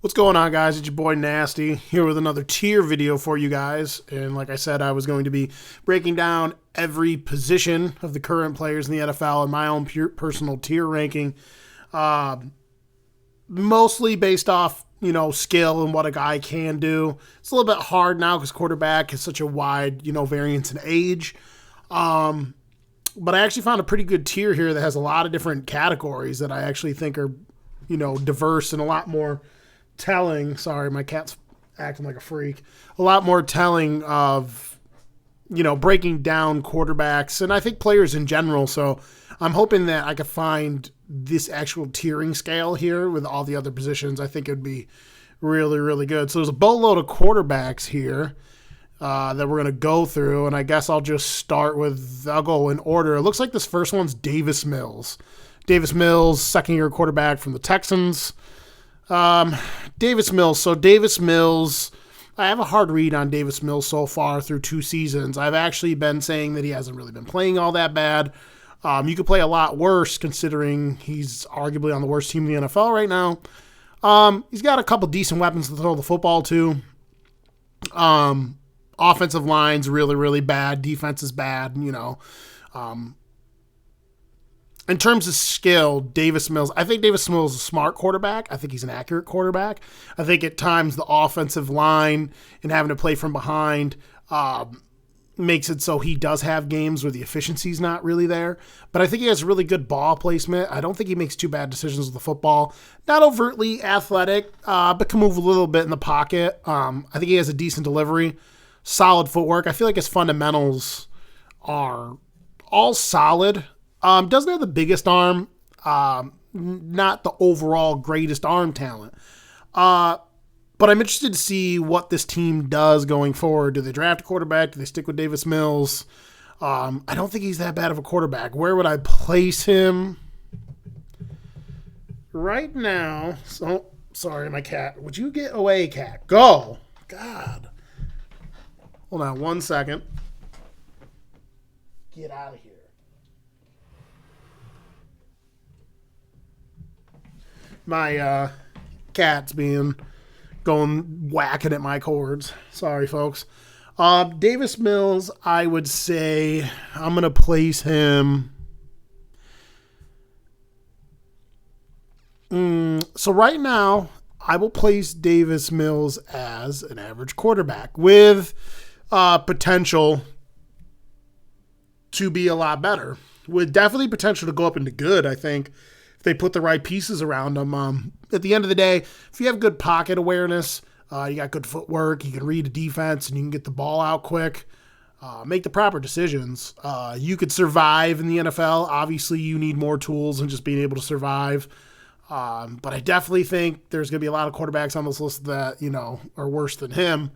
What's going on, guys? It's your boy Nasty here with another tier video for you guys. And like I said, I was going to be breaking down every position of the current players in the NFL and my own personal tier ranking, mostly based off skill and what a guy can do. It's a little bit hard now because quarterback has such a wide variance in age. But I actually found a pretty good tier here that has a lot of different categories that I actually think are diverse and a lot more telling. Sorry, my cat's acting like a freak. A lot more telling of breaking down quarterbacks and I think players in general. So I'm hoping that I could find this actual tiering scale here with all the other positions. I think it would be really, really good. So there's a boatload of quarterbacks here that we're going to go through, and I guess I'll go in order. It looks like this first one's Davis Mills. Davis Mills, second-year quarterback from the Texans. Davis Mills. So Davis Mills, I have a hard read on Davis Mills so far through 2 seasons. I've actually been saying that he hasn't really been playing all that bad. You could play a lot worse considering he's arguably on the worst team in the NFL right now. He's got a couple decent weapons to throw the football to. Offensive line's really, really bad. Defense is bad, In terms of skill, Davis Mills, I think Davis Mills is a smart quarterback. I think he's an accurate quarterback. I think at times the offensive line and having to play from behind makes it so he does have games where the efficiency's not really there. But I think he has really good ball placement. I don't think he makes too bad decisions with the football. Not overtly athletic, but can move a little bit in the pocket. I think he has a decent delivery, solid footwork. I feel like his fundamentals are all solid. Doesn't have the biggest arm, not the overall greatest arm talent. But I'm interested to see what this team does going forward. Do they draft a quarterback? Do they stick with Davis Mills? I don't think he's that bad of a quarterback. Where would I place him? Right now, so sorry, my cat. Would you get away, cat? Go. God. Hold on 1 second. Get out of here. My cat's going whacking at my cords. Sorry, folks. Davis Mills, I would say I'm going to place him. So right now, I will place Davis Mills as an average quarterback with potential to be a lot better. With definitely potential to go up into good, I think. They put the right pieces around him. At the end of the day, if you have good pocket awareness, you got good footwork, you can read a defense, and you can get the ball out quick, make the proper decisions, you could survive in the NFL. Obviously, you need more tools than just being able to survive. But I definitely think there's going to be a lot of quarterbacks on this list that, are worse than him.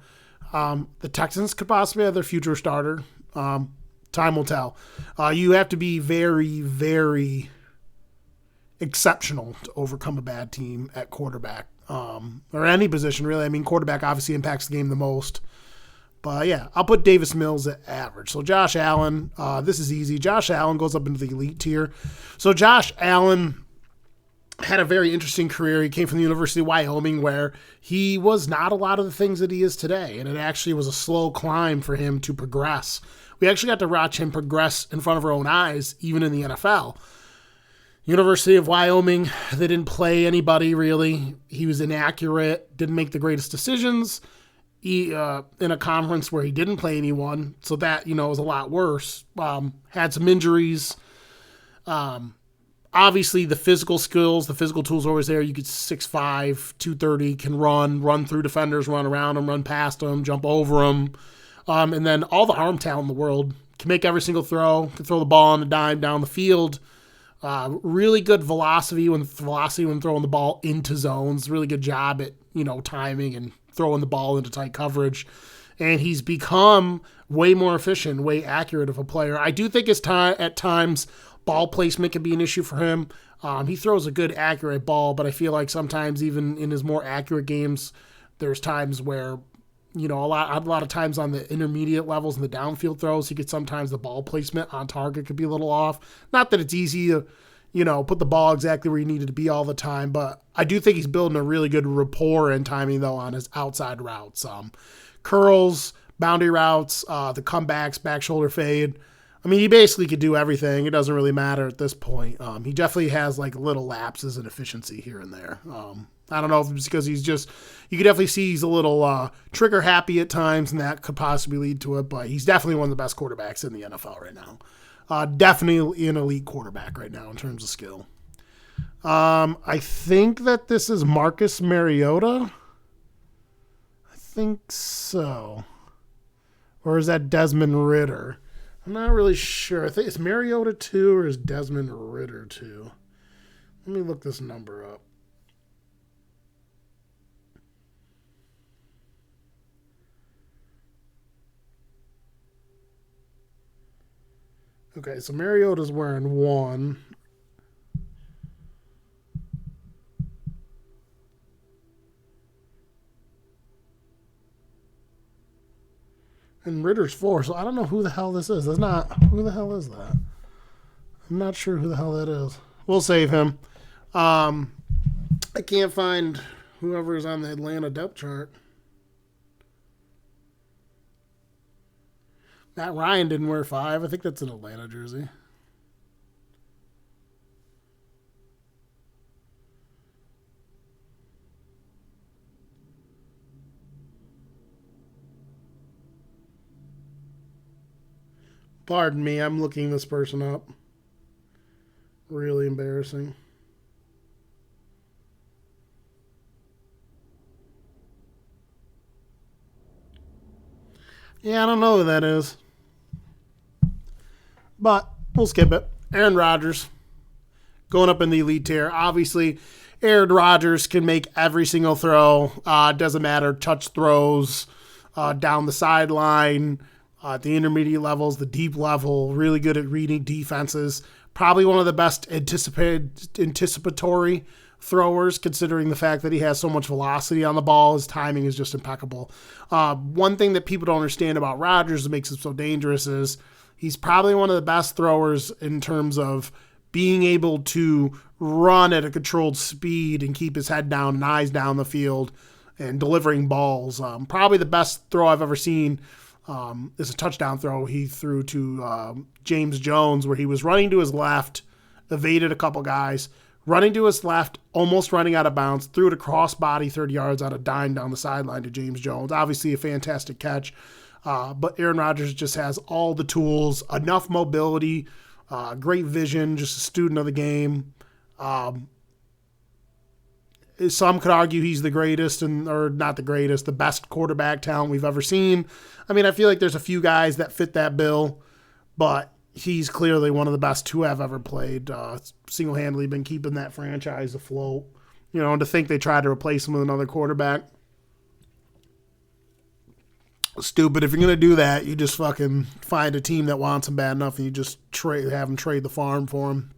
The Texans could possibly have their future starter. Time will tell. You have to be very, very exceptional to overcome a bad team at quarterback, or any position really. I mean, quarterback obviously impacts the game the most, but yeah, I'll put Davis Mills at average. So Josh Allen, this is easy. Josh Allen goes up into the elite tier. So Josh Allen had a very interesting career. He came from the University of Wyoming, where he was not a lot of the things that he is today, and it actually was a slow climb for him to progress. We actually got to watch him progress in front of our own eyes, even in the NFL. University of Wyoming, they didn't play anybody really. He was inaccurate, didn't make the greatest decisions. He, in a conference where he didn't play anyone, so that, was a lot worse. Had some injuries. Obviously, the physical skills, the physical tools are always there. You get 6'5", 230, can run through defenders, run around them, run past them, jump over them. And then all the arm talent in the world. Can make every single throw, can throw the ball on a dime down the field. Really good velocity when throwing the ball into zones. Really good job at, timing and throwing the ball into tight coverage. And he's become way more efficient, way accurate of a player. I do think at times ball placement can be an issue for him. He throws a good, accurate ball, but I feel like sometimes even in his more accurate games, there's times where, a lot of times on the intermediate levels and the downfield throws, he could sometimes the ball placement on target could be a little off. Not that it's easy to, put the ball exactly where he needed to be all the time. But I do think he's building a really good rapport and timing, though, on his outside routes. Curls, boundary routes, the comebacks, back shoulder fade. I mean, he basically could do everything. It doesn't really matter at this point. He definitely has like little lapses in efficiency here and there. I don't know if it's because you could definitely see he's a little trigger happy at times, and that could possibly lead to it. But he's definitely one of the best quarterbacks in the NFL right now. Definitely an elite quarterback right now in terms of skill. I think that this is Marcus Mariota. I think so. Or is that Desmond Ridder? I'm not really sure. I think it's Mariota 2 or is Desmond Ridder 2? Let me look this number up. Okay, so Mariota's wearing 1. And Ritter's 4, so I don't know who the hell this is. Who the hell is that? I'm not sure who the hell that is. We'll save him. I can't find whoever's on the Atlanta depth chart. Matt Ryan didn't wear 5. I think that's an Atlanta jersey. Pardon me, I'm looking this person up. Really embarrassing. Yeah, I don't know who that is. But we'll skip it. Aaron Rodgers going up in the elite tier. Obviously, Aaron Rodgers can make every single throw. Doesn't matter. Touch throws, down the sideline, at the intermediate levels, the deep level. Really good at reading defenses. Probably one of the best anticipatory throwers, considering the fact that he has so much velocity on the ball. His timing is just impeccable. One thing that people don't understand about Rodgers that makes him so dangerous is he's probably one of the best throwers in terms of being able to run at a controlled speed and keep his head down and eyes down the field and delivering balls. Probably the best throw I've ever seen is a touchdown throw he threw to James Jones, where he was running to his left, evaded a couple guys, running to his left, almost running out of bounds, threw it a cross-body 30 yards on a dime down the sideline to James Jones. Obviously a fantastic catch. But Aaron Rodgers just has all the tools, enough mobility, great vision, just a student of the game. Some could argue he's the greatest, or not the greatest, the best quarterback talent we've ever seen. I mean, I feel like there's a few guys that fit that bill, but he's clearly one of the best to have ever played. Single-handedly been keeping that franchise afloat. And to think they tried to replace him with another quarterback. Stupid. If you're going to do that, you just fucking find a team that wants him bad enough and you just have him trade the farm for him.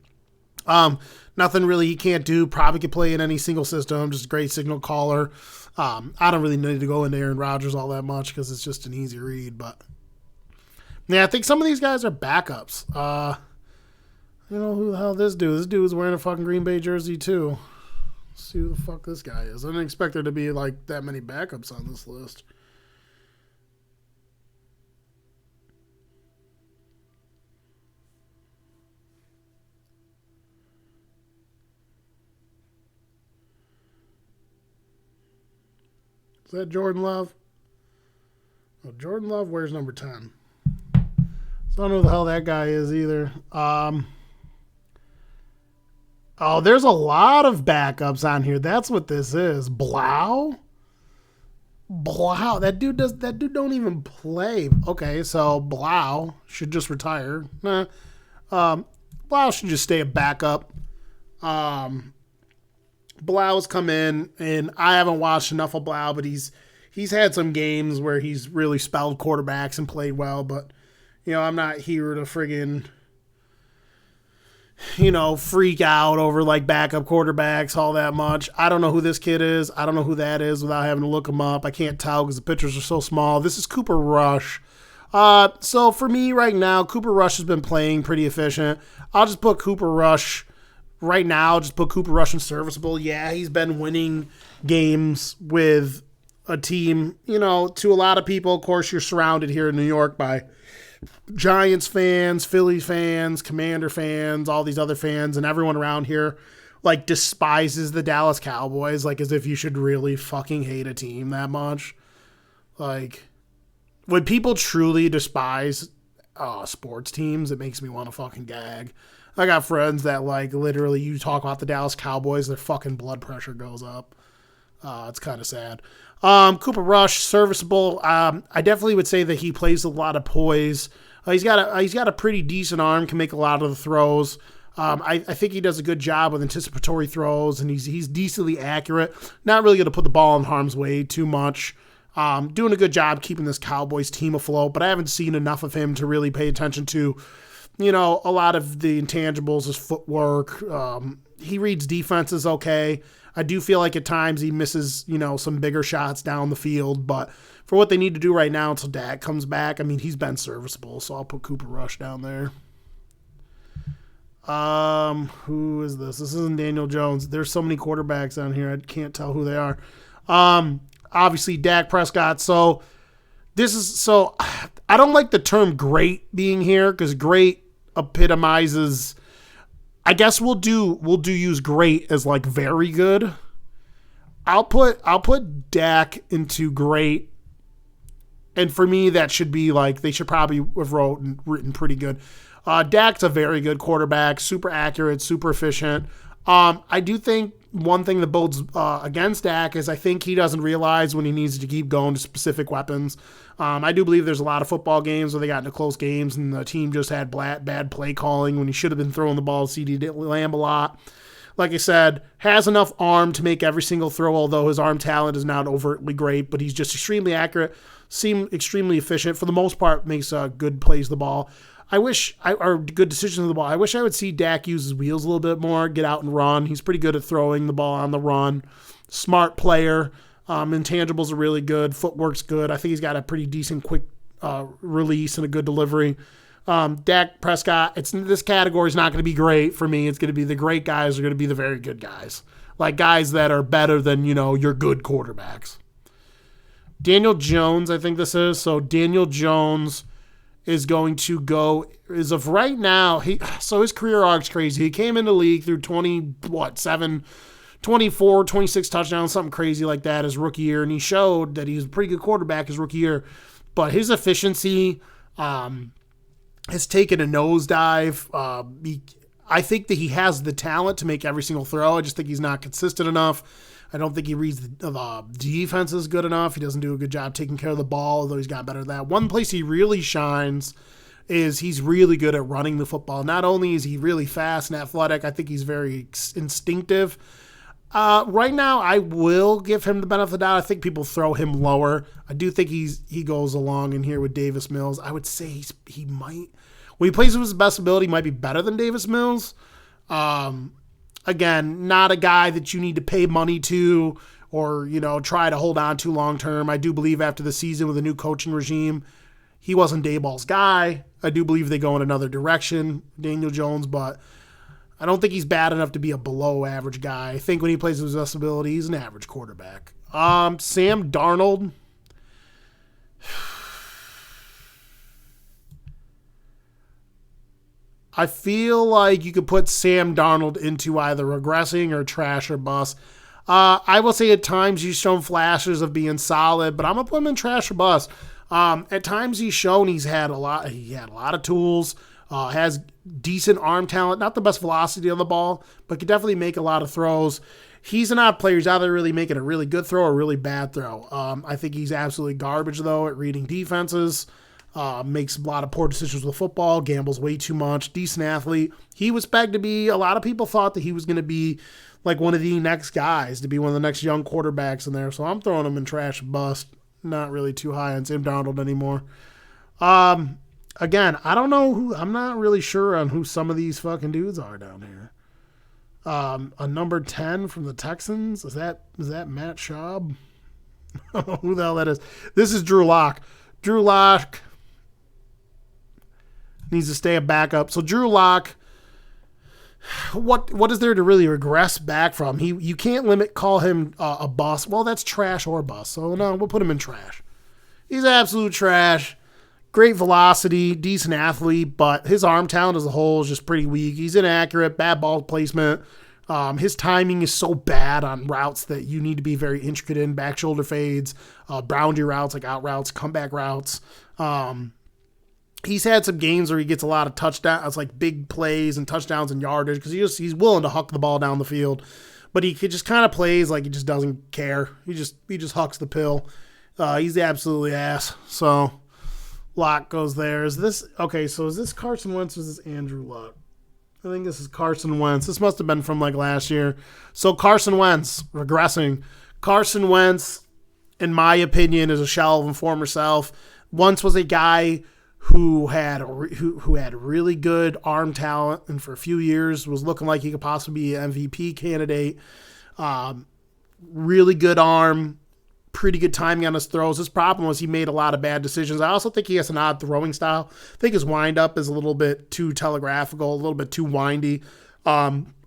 Nothing really he can't do. Probably could play in any single system. Just a great signal caller. I don't really need to go into Aaron Rodgers all that much because it's just an easy read. But yeah, I think some of these guys are backups. Who the hell this dude? This dude is wearing a fucking Green Bay jersey too. Let's see who the fuck this guy is. I didn't expect there to be like that many backups on this list. Is that Jordan Love? Oh, Jordan Love wears number 10. So I don't know who the hell that guy is either. There's a lot of backups on here. That's what this is. Blau? That dude don't even play. Okay, so Blau should just retire. Blau should just stay a backup. Blau's come in, and I haven't watched enough of Blau, but he's had some games where he's really spelled quarterbacks and played well, but, I'm not here to friggin', freak out over, like, backup quarterbacks all that much. I don't know who this kid is. I don't know who that is without having to look him up. I can't tell because the pictures are so small. This is Cooper Rush. So for me right now, Cooper Rush has been playing pretty efficient. I'll just put Cooper Rush right now, just put Cooper Rush in serviceable. Yeah, he's been winning games with a team, to a lot of people. Of course, you're surrounded here in New York by Giants fans, Phillies fans, Commander fans, all these other fans, and everyone around here despises the Dallas Cowboys, as if you should really fucking hate a team that much. When people truly despise sports teams, it makes me want to fucking gag. I got friends that literally you talk about the Dallas Cowboys, their fucking blood pressure goes up. It's kind of sad. Cooper Rush, serviceable. I definitely would say that he plays a lot of poise. He's got a pretty decent arm, can make a lot of the throws. I think he does a good job with anticipatory throws, and he's decently accurate. Not really going to put the ball in harm's way too much. Doing a good job keeping this Cowboys team afloat, but I haven't seen enough of him to really pay attention to, a lot of the intangibles, his footwork. He reads defenses okay. I do feel like at times he misses, some bigger shots down the field, but for what they need to do right now until Dak comes back, he's been serviceable, so I'll put Cooper Rush down there. Who is this? This isn't Daniel Jones. There's so many quarterbacks on here, I can't tell who they are. Obviously Dak Prescott. So I don't like the term great being here because great epitomizes. I guess we'll use great as very good. I'll put Dak into great, and for me that should be they should probably have written pretty good. Dak's a very good quarterback, super accurate, super efficient. I do think one thing that bodes against Dak is I think he doesn't realize when he needs to keep going to specific weapons. I do believe there's a lot of football games where they got into close games and the team just had bad play calling when he should have been throwing the ball to CeeDee Lamb a lot. Like I said, has enough arm to make every single throw, although his arm talent is not overtly great, but he's just extremely accurate, seems extremely efficient. For the most part, makes good plays of the ball. Or good decisions of the ball. I wish I would see Dak use his wheels a little bit more, get out and run. He's pretty good at throwing the ball on the run. Smart player. Intangibles are really good. Footwork's good. I think he's got a pretty decent quick release and a good delivery. Dak Prescott, this category is not going to be great for me. It's going to be the great guys are going to be the very good guys. Guys that are better than, your good quarterbacks. Daniel Jones, I think this is. So Daniel Jones is going to go, as of right now, his career arc's crazy. He came into the league through 24, 26 touchdowns, something crazy like that his rookie year, and he showed that he's a pretty good quarterback his rookie year, but his efficiency has taken a nosedive. I think that he has the talent to make every single throw. I just think he's not consistent enough. I don't think he reads the defenses good enough. He doesn't do a good job taking care of the ball, although he's got better at that. One place he really shines is he's really good at running the football. Not only is he really fast and athletic, I think he's very instinctive. Right now, I will give him the benefit of the doubt. I think people throw him lower. I do think he goes along in here with Davis Mills. I would say he might, when he plays with his best ability, might be better than Davis Mills. Again, not a guy that you need to pay money to or, try to hold on to long term. I do believe after the season with a new coaching regime, he wasn't Daboll's guy. I do believe they go in another direction, Daniel Jones, but I don't think he's bad enough to be a below average guy. I think when he plays with his best ability, he's an average quarterback. Sam Darnold. I feel like you could put Sam Darnold into either regressing or trash or bust. I will say at times he's shown flashes of being solid, but I'm going to put him in trash or bust. At times he's shown he had a lot of tools, has decent arm talent, not the best velocity on the ball, but could definitely make a lot of throws. He's an odd player. He's either really making a really good throw or a really bad throw. I think he's absolutely garbage, though, at reading defenses. Makes a lot of poor decisions with football, gambles way too much, decent athlete. He was pegged to be, a lot of people thought that he was going to be like one of the next guys, to be one of the next young quarterbacks in there. So I'm throwing him in trash bust. Not really too high on Sam Darnold anymore. Again, I don't know who, I'm not really sure on who some of these fucking dudes are down here. A number 10 from the Texans. Is that Matt Schaub? I don't know who the hell that is. This is Drew Lock. Drew Lock needs to stay a backup. So Drew Lock what is there to really regress back from? You can't call him a bust. Well, that's trash or bust. So no, we'll put him in trash. He's absolute trash. Great velocity, decent athlete, but his arm talent as a whole is just pretty weak. He's inaccurate, bad ball placement. His timing is so bad on routes that you need to be very intricate in, back shoulder fades, boundary routes like out routes, comeback routes. He's had some games where he gets a lot of touchdowns, like big plays and touchdowns and yardage, because he's willing to huck the ball down the field, but he just kind of plays like he just doesn't care. He just hucks the pill. He's absolutely ass. So Luck goes there. Is this okay? So is this Carson Wentz or is this Andrew Luck? I think this is Carson Wentz. This must have been from like last year. So Carson Wentz regressing. Carson Wentz, in my opinion, is a shell of his former self. Once was a guy who had really good arm talent, and for a few years was looking like he could possibly be an MVP candidate. Really good arm, pretty good timing on his throws. His problem was he made a lot of bad decisions. I also think he has an odd throwing style. I think his windup is a little bit too telegraphical, a little bit too windy.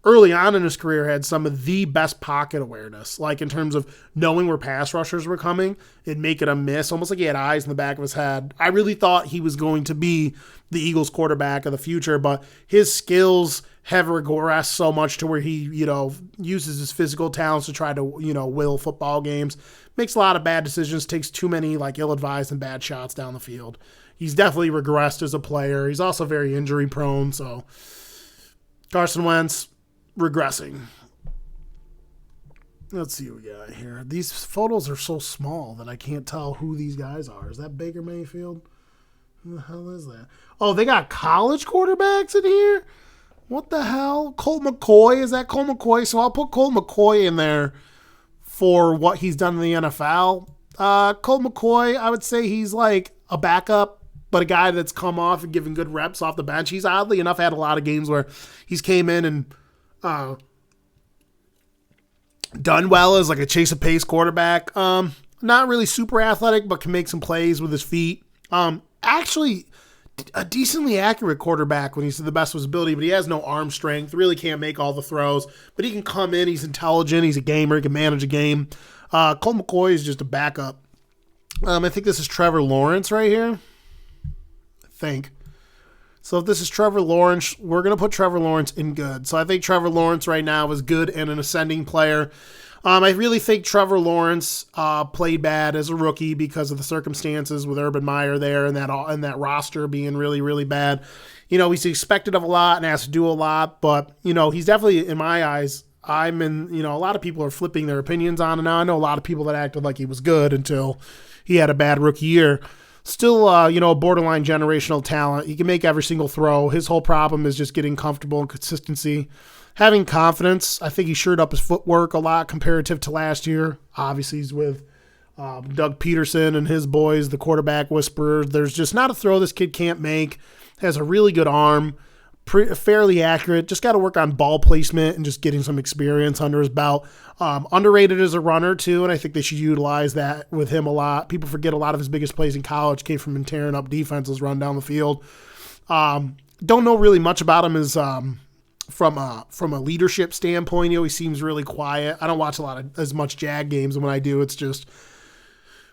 Early on in his career, had some of the best pocket awareness, like in terms of knowing where pass rushers were coming and making them miss, almost like he had eyes in the back of his head. I really thought he was going to be the Eagles quarterback of the future, but his skills have regressed so much to where he, uses his physical talents to try to, will football games, makes a lot of bad decisions, takes too many ill-advised and bad shots down the field. He's definitely regressed as a player. He's also very injury prone, so Carson Wentz, regressing. Let's see what we got here. These photos are so small that I can't tell who these guys are. Is that Baker Mayfield? Who the hell is that? Oh, they got college quarterbacks in here? What the hell? Colt McCoy? Is that Colt McCoy? So I'll put Colt McCoy in there for what he's done in the NFL. Colt McCoy, I would say he's like a backup, but a guy that's come off and given good reps off the bench. He's oddly enough had a lot of games where he's came in and done well as like a chase of pace quarterback. Not really super athletic, but can make some plays with his feet. Actually, a decently accurate quarterback when he's to the best of his ability, but he has no arm strength. Really can't make all the throws, but he can come in. He's intelligent. He's a gamer. He can manage a game. Colt McCoy is just a backup. I think this is Trevor Lawrence right here. I think. So if this is Trevor Lawrence, we're going to put Trevor Lawrence in good. So I think Trevor Lawrence right now is good and an ascending player. I really think Trevor Lawrence played bad as a rookie because of the circumstances with Urban Meyer there and that roster being really, really bad. He's expected of a lot and has to do a lot, but, he's definitely, in my eyes, a lot of people are flipping their opinions on him now. I know a lot of people that acted like he was good until he had a bad rookie year. Still, a borderline generational talent. He can make every single throw. His whole problem is just getting comfortable and consistency. Having confidence. I think he shored up his footwork a lot comparative to last year. Obviously, he's with Doug Peterson and his boys, the quarterback whisperers. There's just not a throw this kid can't make. Has a really good arm. Fairly accurate. Just got to work on ball placement and just getting some experience under his belt. Underrated as a runner, too, and I think they should utilize that with him a lot. People forget a lot of his biggest plays in college came from him tearing up defenses, run down the field. Don't know really much about him as from a leadership standpoint. He always seems really quiet. I don't watch as much Jag games, and when I do, it's just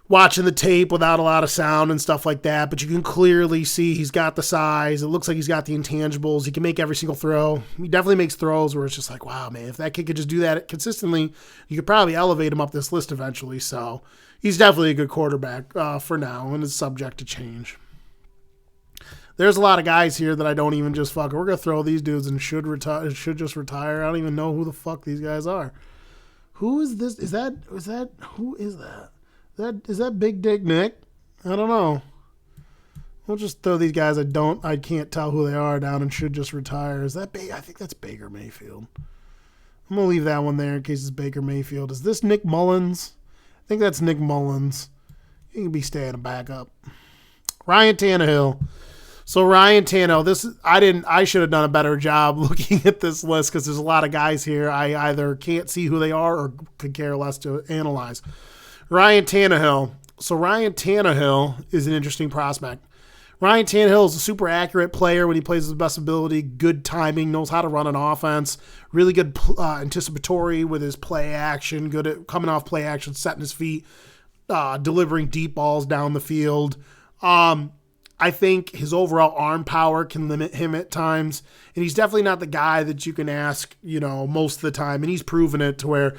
watching the tape without a lot of sound and stuff like that, but you can clearly see he's got the size. It looks like he's got the intangibles. He can make every single throw. He definitely makes throws where it's just like, wow, man, if that kid could just do that consistently, you could probably elevate him up this list eventually. So he's definitely a good quarterback for now and is subject to change. There's a lot of guys here that I don't even just fuck. We're going to throw these dudes and should just retire. I don't even know who the fuck these guys are. Who is this? Who is that? Is that Big Dick Nick? I don't know. We'll just throw these guys I can't tell who they are down and should just retire. Is that I think that's Baker Mayfield. I'm going to leave that one there in case it's Baker Mayfield. Is this Nick Mullins? I think that's Nick Mullins. He can be staying a backup. Ryan Tannehill. So Ryan Tannehill, I should have done a better job looking at this list because there's a lot of guys here I either can't see who they are or could care less to analyze. Ryan Tannehill. So Ryan Tannehill is an interesting prospect. Ryan Tannehill is a super accurate player when he plays his best ability, good timing, knows how to run an offense, really good anticipatory with his play action, good at coming off play action, setting his feet, delivering deep balls down the field. I think his overall arm power can limit him at times, and he's definitely not the guy that you can ask, most of the time, and he's proven it to where,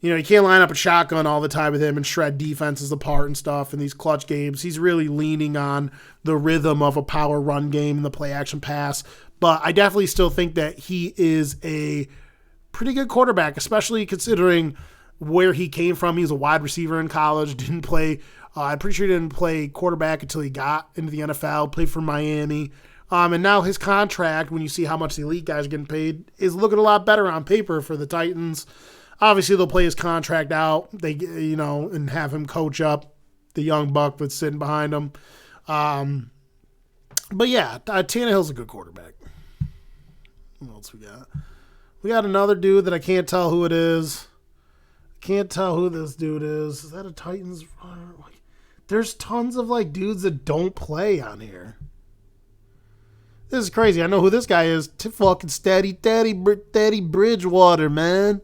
you can't line up a shotgun all the time with him and shred defenses apart and stuff in these clutch games. He's really leaning on the rhythm of a power run game and the play action pass, but I definitely still think that he is a pretty good quarterback, especially considering where he came from. He was a wide receiver in college, didn't play I'm pretty sure he didn't play quarterback until he got into the NFL, played for Miami. And now his contract, when you see how much the elite guys are getting paid, is looking a lot better on paper for the Titans. Obviously, they'll play his contract out, and have him coach up the young buck that's sitting behind him. But yeah, Tannehill's a good quarterback. What else we got? We got another dude that I can't tell who it is. Can't tell who this dude is. Is that a Titans runner? There's tons of dudes that don't play on here. This is crazy. I know who this guy is. Fucking Teddy Bridgewater, man.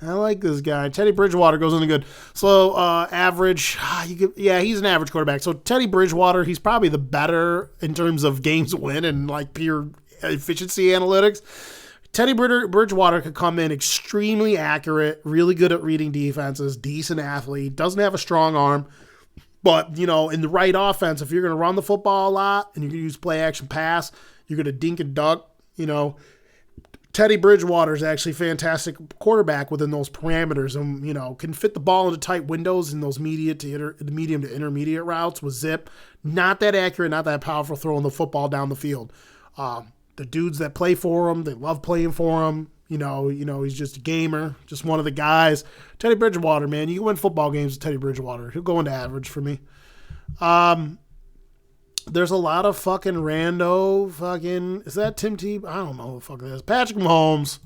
I like this guy. Teddy Bridgewater goes into good. So average. He's an average quarterback. So Teddy Bridgewater, he's probably the better in terms of games win and pure efficiency analytics. Teddy Bridgewater could come in extremely accurate, really good at reading defenses, decent athlete, doesn't have a strong arm. But, in the right offense, if you're going to run the football a lot and you're going to use play action pass, you're going to dink and duck, Teddy Bridgewater is actually a fantastic quarterback within those parameters and, can fit the ball into tight windows in those medium to intermediate routes with zip. Not that accurate, not that powerful throwing the football down the field. The dudes that play for him, they love playing for him. He's just a gamer, just one of the guys. Teddy Bridgewater, man, you can win football games with Teddy Bridgewater. He'll go into average for me. There's a lot of fucking is that Tim Tebow? I don't know who the fuck it is. Patrick Mahomes.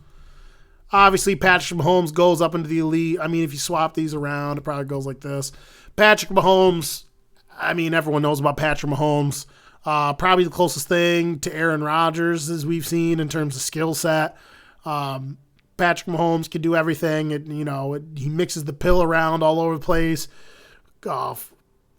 Obviously, Patrick Mahomes goes up into the elite. I mean, if you swap these around, it probably goes like this. Patrick Mahomes, everyone knows about Patrick Mahomes. Probably the closest thing to Aaron Rodgers as we've seen in terms of skill set. Patrick Mahomes can do everything. He mixes the pill around all over the place.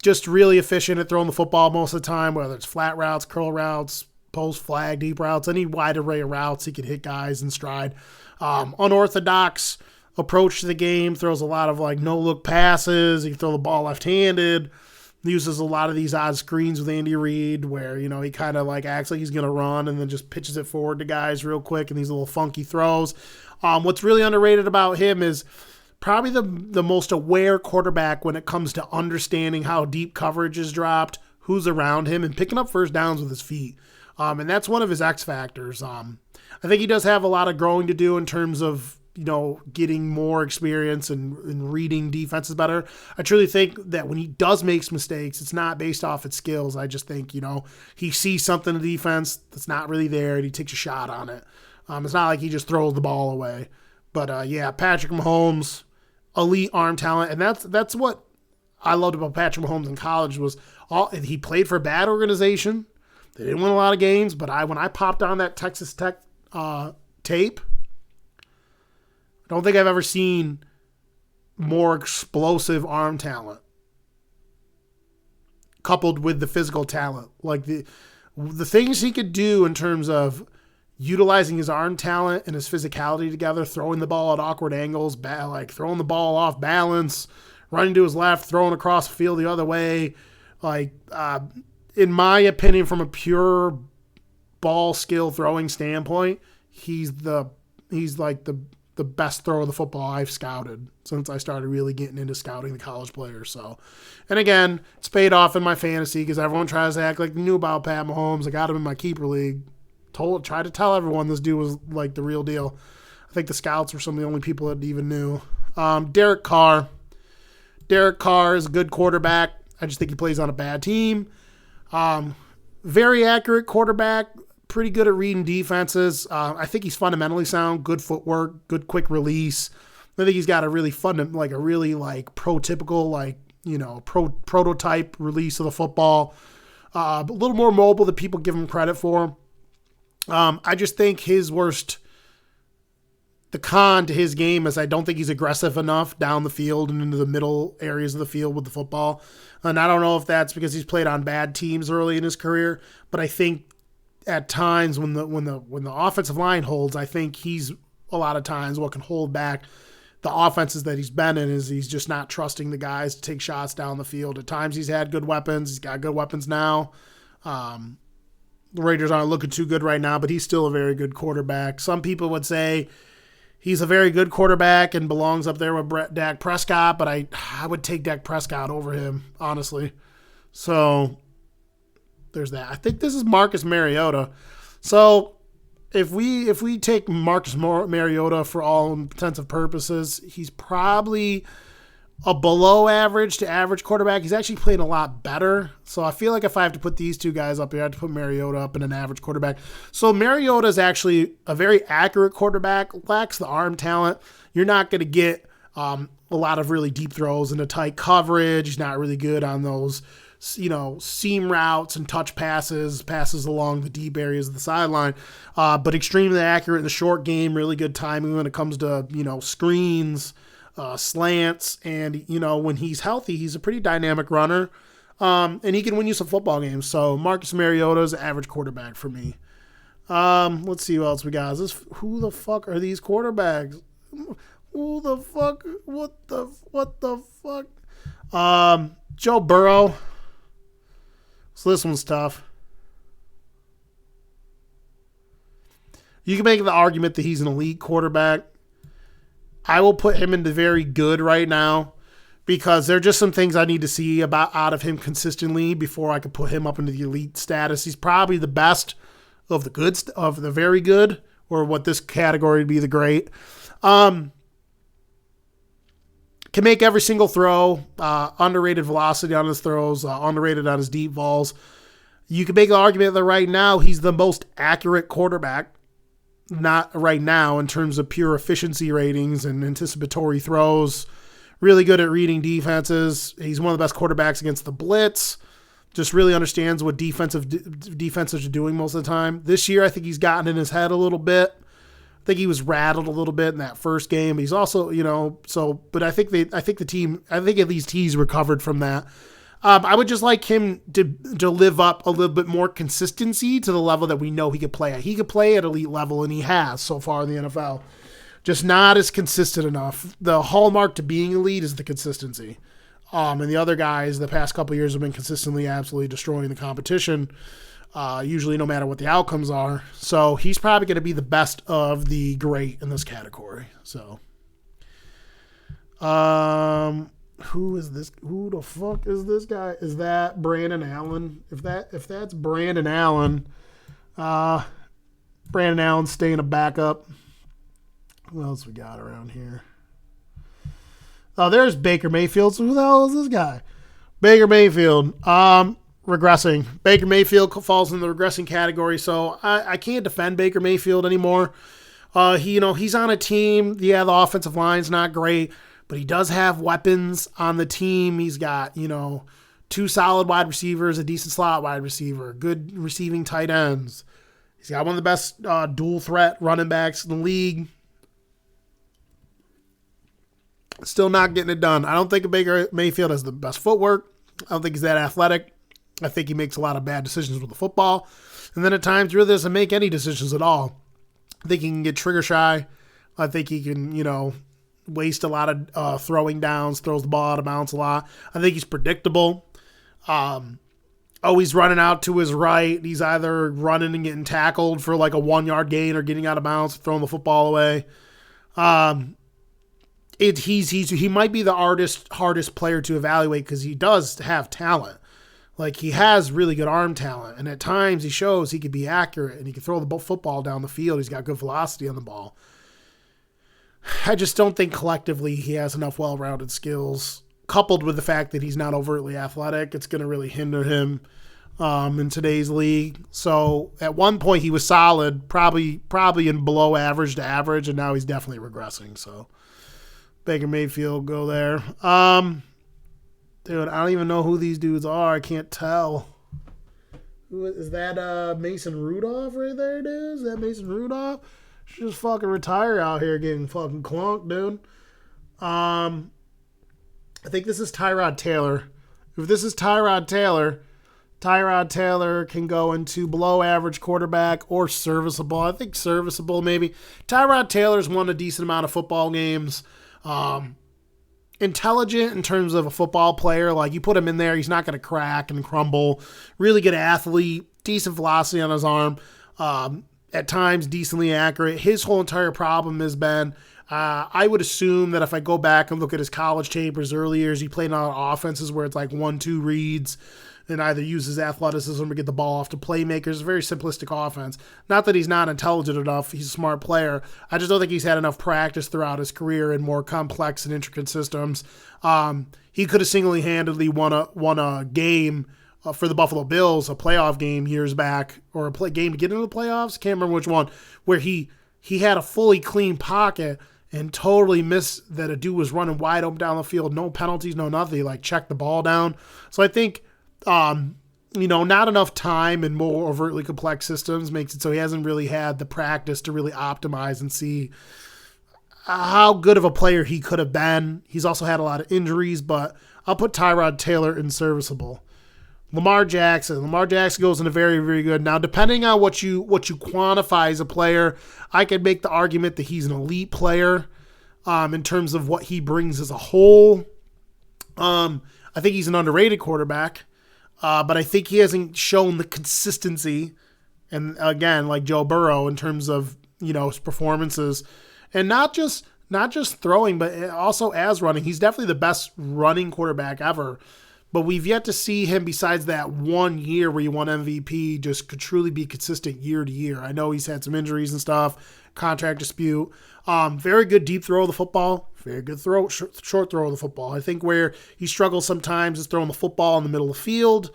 Just really efficient at throwing the football most of the time, whether it's flat routes, curl routes, post flag, deep routes, any wide array of routes. He can hit guys in stride. Unorthodox approach to the game, throws a lot of no-look passes. He can throw the ball left-handed. Uses a lot of these odd screens with Andy Reid where, he kind of acts like he's going to run and then just pitches it forward to guys real quick and these little funky throws. What's really underrated about him is probably the most aware quarterback when it comes to understanding how deep coverage is dropped, who's around him, and picking up first downs with his feet. And that's one of his X factors. I think he does have a lot of growing to do in terms of getting more experience and reading defenses better. I truly think that when he does make mistakes, it's not based off its skills. I just think, he sees something in the defense that's not really there and he takes a shot on it. It's not like he just throws the ball away. But, Patrick Mahomes, elite arm talent. And that's what I loved about Patrick Mahomes in college was he played for a bad organization. They didn't win a lot of games, but when I popped on that Texas Tech tape, I don't think I've ever seen more explosive arm talent coupled with the physical talent. The things he could do in terms of utilizing his arm talent and his physicality together, throwing the ball at awkward angles, throwing the ball off balance, running to his left, throwing across the field the other way. In my opinion, from a pure ball skill throwing standpoint, he's the best thrower of the football I've scouted since I started really getting into scouting the college players. So, and again, it's paid off in my fantasy because everyone tries to act like they knew about Pat Mahomes. I got him in my keeper league. Tried to tell everyone this dude was the real deal. I think the scouts were some of the only people that even knew. Derek Carr. Derek Carr is a good quarterback. I just think he plays on a bad team. Very accurate quarterback. Pretty good at reading defenses. I think he's fundamentally sound, good footwork, good quick release. I think he's got a really prototypical, prototype release of the football. a little more mobile than people give him credit for. I just think the con to his game is I don't think he's aggressive enough down the field and into the middle areas of the field with the football. And I don't know if that's because he's played on bad teams early in his career, but I think at times when the offensive line holds, I think he's a lot of times what can hold back the offenses that he's been in is he's just not trusting the guys to take shots down the field. At times he's had good weapons. He's got good weapons now. The Raiders aren't looking too good right now, but he's still a very good quarterback. Some people would say he's a very good quarterback and belongs up there with Dak Prescott, but I would take Dak Prescott over him, honestly. So there's that. I think this is Marcus Mariota. So if we take Marcus Mariota for all intents and purposes, he's probably a below average to average quarterback. He's actually playing a lot better. So I feel like if I have to put these two guys up here, I have to put Mariota up in an average quarterback. So Mariota is actually a very accurate quarterback, lacks the arm talent. You're not going to get a lot of really deep throws into tight coverage. He's not really good on those, seam routes and touch passes along the deep areas of the sideline, but extremely accurate in the short game, really good timing when it comes to, screens, slants, and, when he's healthy, he's a pretty dynamic runner, and he can win you some football games. So Marcus Mariota is an average quarterback for me. Let's see what else we got. Who the fuck are these quarterbacks? Who the fuck? What the fuck? Joe Burrow. So this one's tough. You can make the argument that he's an elite quarterback. I will put him into very good right now because there are just some things I need to see out of him consistently before I could put him up into the elite status. He's probably the best of the very good, or what this category would be the great. Can make every single throw, underrated velocity on his throws, underrated on his deep balls. You can make the argument that right now he's the most accurate quarterback, not right now in terms of pure efficiency ratings and anticipatory throws. Really good at reading defenses. He's one of the best quarterbacks against the blitz. Just really understands what defenses are doing most of the time. This year, I think he's gotten in his head a little bit. I think he was rattled a little bit in that first game. He's also, but I think at least he's recovered from that. I would just like him to live up a little bit more consistency to the level that we know he could play at. He could play at elite level, and he has so far in the NFL. Just not as consistent enough. The hallmark to being elite is the consistency. And the other guys the past couple of years have been consistently absolutely destroying the competition. Usually no matter what the outcomes are. So he's probably going to be the best of the great in this category. So, who is this? Who the fuck is this guy? Is that Brandon Allen? If that's Brandon Allen, Brandon Allen staying a backup. Who else we got around here? Oh, there's Baker Mayfield. So who the hell is this guy? Baker Mayfield. Regressing. Baker Mayfield falls in the regressing category, so I can't defend Baker Mayfield anymore. He's on a team. Yeah, the offensive line's not great, but he does have weapons on the team. He's got, two solid wide receivers, a decent slot wide receiver, good receiving tight ends. He's got one of the best dual threat running backs in the league. Still not getting it done. I don't think Baker Mayfield has the best footwork. I don't think he's that athletic. I think he makes a lot of bad decisions with the football. And then at times really doesn't make any decisions at all. I think he can get trigger shy. I think he can, waste a lot of throwing downs, throws the ball out of bounds a lot. I think he's predictable. Always running out to his right. He's either running and getting tackled for like a 1 yard gain or getting out of bounds, throwing the football away. He might be the hardest player to evaluate because he does have talent. Like, he has really good arm talent, and at times he shows he could be accurate and he can throw the football down the field. He's got good velocity on the ball. I just don't think collectively he has enough well-rounded skills, coupled with the fact that he's not overtly athletic. It's going to really hinder him in today's league. So at one point he was solid, probably in below average to average, and now he's definitely regressing. So Baker Mayfield, go there. Dude, I don't even know who these dudes are. I can't tell. Who is that? Mason Rudolph right there, dude? Is that Mason Rudolph? Should just fucking retire out here getting fucking clunked, dude. I think this is Tyrod Taylor. If this is Tyrod Taylor can go into below average quarterback or serviceable. I think serviceable maybe. Tyrod Taylor's won a decent amount of football games. Intelligent in terms of a football player. Like, you put him in there, he's not going to crack and crumble. Really good athlete. Decent velocity on his arm. At times, decently accurate. His whole entire problem has been, I would assume that if I go back and look at his college tape or his early years, he played on offenses where it's like 1-2 reads and either uses athleticism to get the ball off to playmakers. It's a very simplistic offense. Not that he's not intelligent enough. He's a smart player. I just don't think he's had enough practice throughout his career in more complex and intricate systems. He could have single-handedly won a game for the Buffalo Bills, a playoff game years back, or a game to get into the playoffs. Can't remember which one, where he had a fully clean pocket and totally missed that a dude was running wide open down the field. No penalties, no nothing. Like, checked the ball down. So I think, not enough time and more overtly complex systems makes it so he hasn't really had the practice to really optimize and see how good of a player he could have been. He's also had a lot of injuries, but I'll put Tyrod Taylor in serviceable. Lamar Jackson goes into very, very good. Now, depending on what you quantify as a player, I could make the argument that he's an elite player in terms of what he brings as a whole. I think he's an underrated quarterback, but I think he hasn't shown the consistency, and again, like Joe Burrow, in terms of his performances, and not just throwing, but also as running. He's definitely the best running quarterback ever. But we've yet to see him, besides that 1 year where he won MVP, just could truly be consistent year to year. I know he's had some injuries and stuff, contract dispute. Very good deep throw of the football. Very good short throw of the football. I think where he struggles sometimes is throwing the football in the middle of the field.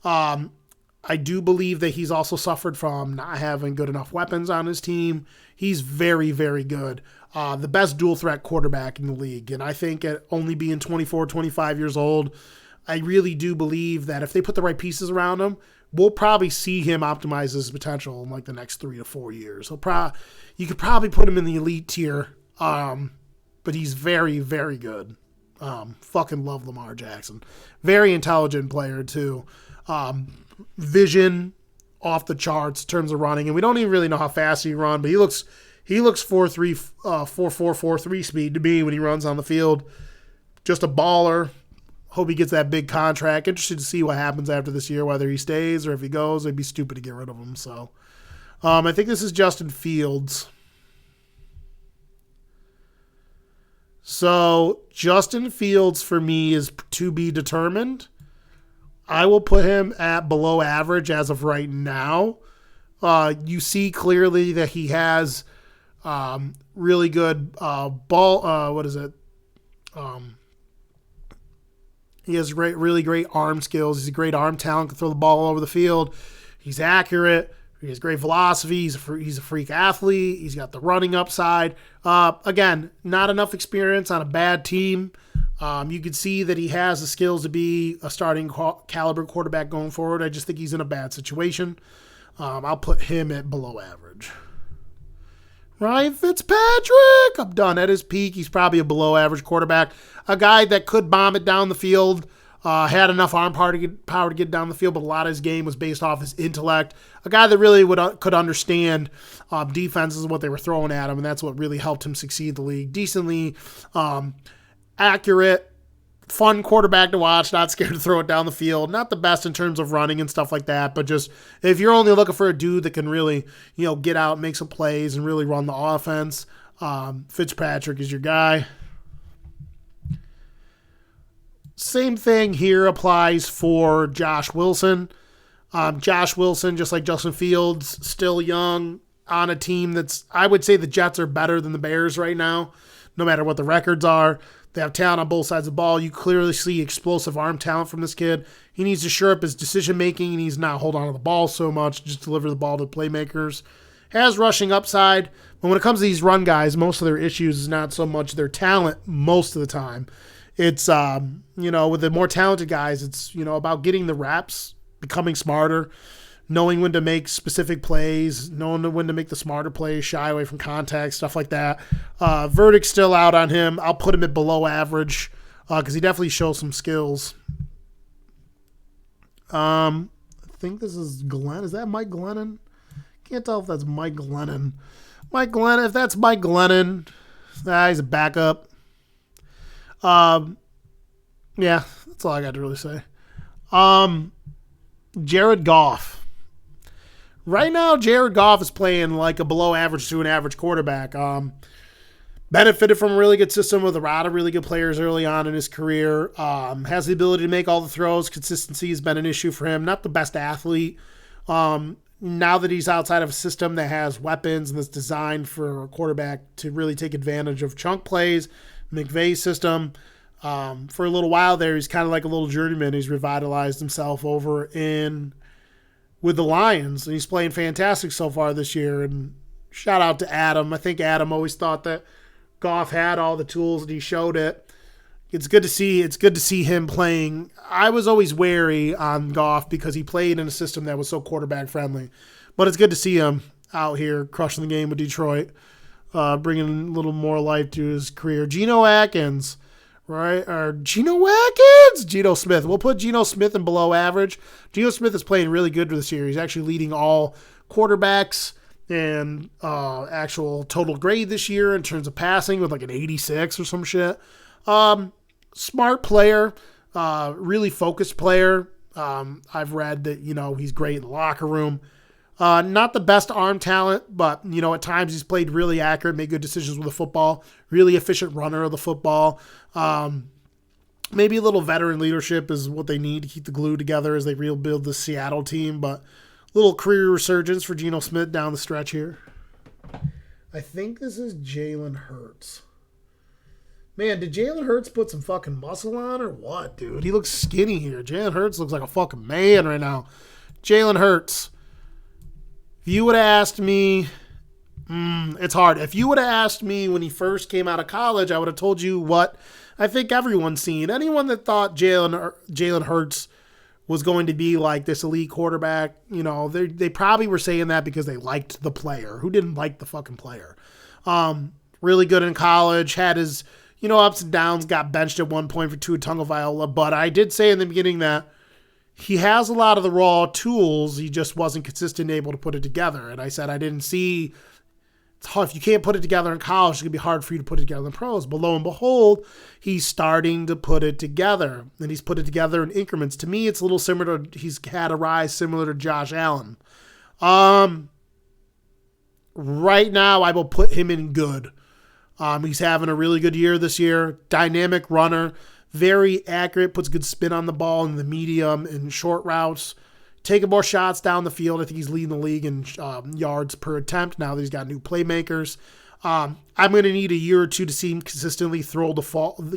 I do believe that he's also suffered from not having good enough weapons on his team. He's very, very good. The best dual threat quarterback in the league. And I think at only being 24, 25 years old, I really do believe that if they put the right pieces around him, we'll probably see him optimize his potential in like the next 3 to 4 years. You could probably put him in the elite tier, but he's very, very good. Fucking love Lamar Jackson. Very intelligent player too. Vision off the charts in terms of running, and we don't even really know how fast he runs, but he looks 4.3, 4.4 speed to me when he runs on the field. Just a baller. Hope he gets that big contract. Interested to see what happens after this year, whether he stays or if he goes. It'd be stupid to get rid of him. So, I think this is Justin Fields. So, Justin Fields for me is to be determined. I will put him at below average as of right now. You see clearly that he has really good he has really great arm skills. He's a great arm talent, can throw the ball all over the field. He's accurate. He has great velocity. He's a freak athlete. He's got the running upside. Again, not enough experience on a bad team. You can see that he has the skills to be a starting caliber quarterback going forward. I just think he's in a bad situation. I'll put him at below average. Ryan Fitzpatrick, I'm done. At his peak, he's probably a below-average quarterback. A guy that could bomb it down the field, had enough arm power to get down the field, but a lot of his game was based off his intellect. A guy that really could understand defenses and what they were throwing at him, and that's what really helped him succeed in the league. Decently accurate, fun quarterback to watch, not scared to throw it down the field. Not the best in terms of running and stuff like that, but just if you're only looking for a dude that can really, get out, make some plays, and really run the offense, Fitzpatrick is your guy. Same thing here applies for Josh Wilson. Josh Wilson, just like Justin Fields, still young on a team that's, I would say the Jets are better than the Bears right now, no matter what the records are. They have talent on both sides of the ball. You clearly see explosive arm talent from this kid. He needs to shore up his decision-making. He needs to not hold on to the ball so much, just deliver the ball to playmakers. Has rushing upside, but when it comes to these run guys, most of their issues is not so much their talent most of the time. It's, with the more talented guys, it's, about getting the reps, becoming smarter, knowing when to make specific plays, knowing when to make the smarter plays, shy away from contact, stuff like that. Verdict's still out on him. I'll put him at below average because he definitely shows some skills. I think this is Glenn. Is that Mike Glennon? Can't tell if that's Mike Glennon. Mike Glennon. If that's Mike Glennon, he's a backup. Yeah, that's all I got to really say. Jared Goff. Right now, Jared Goff is playing like a below average to an average quarterback. Benefited from a really good system with a lot of really good players early on in his career. Has the ability to make all the throws. Consistency has been an issue for him. Not the best athlete. Now that he's outside of a system that has weapons and is designed for a quarterback to really take advantage of chunk plays, McVay's system, for a little while there, he's kind of like a little journeyman. He's revitalized himself over with the Lions, and he's playing fantastic so far this year. And shout out to Adam. I think Adam always thought that Goff had all the tools, and he showed it. It's good to see him playing. I was always wary on Goff because he played in a system that was so quarterback friendly, but it's good to see him out here crushing the game with Detroit, bringing a little more life to his career. Geno Atkins. Right? Or Geno Atkins? Geno Smith. We'll put Geno Smith in below average. Geno Smith is playing really good this year. He's actually leading all quarterbacks and actual total grade this year in terms of passing with like an 86 or some shit. Smart player. Really focused player. I've read that, he's great in the locker room. Not the best arm talent, but, at times he's played really accurate, made good decisions with the football, really efficient runner of the football. Maybe a little veteran leadership is what they need to keep the glue together as they rebuild the Seattle team, but a little career resurgence for Geno Smith down the stretch here. I think this is Jalen Hurts. Man, did Jalen Hurts put some fucking muscle on or what, dude? He looks skinny here. Jalen Hurts looks like a fucking man right now. Jalen Hurts. If you would have asked me, it's hard. If you would have asked me when he first came out of college, I would have told you what I think everyone's seen. Anyone that thought Jalen Hurts was going to be like this elite quarterback, they probably were saying that because they liked the player. Who didn't like the fucking player? Really good in college, had his, ups and downs, got benched at one point for Tua Tagovailoa, but I did say in the beginning that he has a lot of the raw tools. He just wasn't consistent, able to put it together. And I said I didn't see. It's hard. If you can't put it together in college, it's going to be hard for you to put it together in the pros. But lo and behold, he's starting to put it together. And he's put it together in increments. To me, it's a little similar to, he's had a rise similar to Josh Allen. Right now, I will put him in good. He's having a really good year this year. Dynamic runner. Very accurate, puts good spin on the ball in the medium and short routes. Taking more shots down the field. I think he's leading the league in yards per attempt now that he's got new playmakers. I'm going to need a year or two to see him consistently